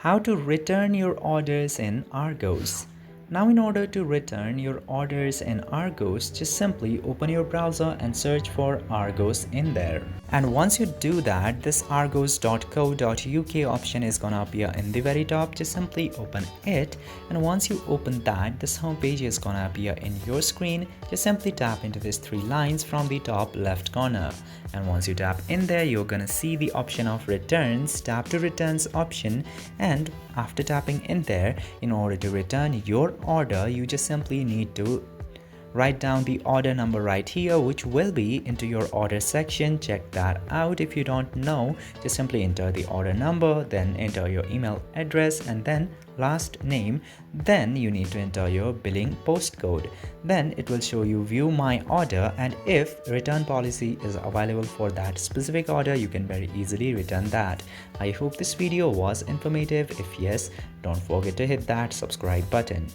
How to return your orders in Argos. Now in order to return your orders in Argos, just simply open your browser and search for Argos in there. And once you do that, this argos.co.uk option is gonna appear in the very top. Just simply open it, and once you open that, this home page is gonna appear in your screen. Just simply tap into these three lines from the top left corner, and once you tap in there, you're gonna see the option of returns. Tap to returns option, and after tapping in there, in order to return your order, you just simply need to write down the order number right here, which will be into your order section. Check that out. If you don't know, just simply enter the order number, then enter your email address, and then last name. Then you need to enter your billing postcode. Then it will show you view my order, and if return policy is available for that specific order, you can very easily return that. I hope this video was informative. If yes, don't forget to hit that subscribe button.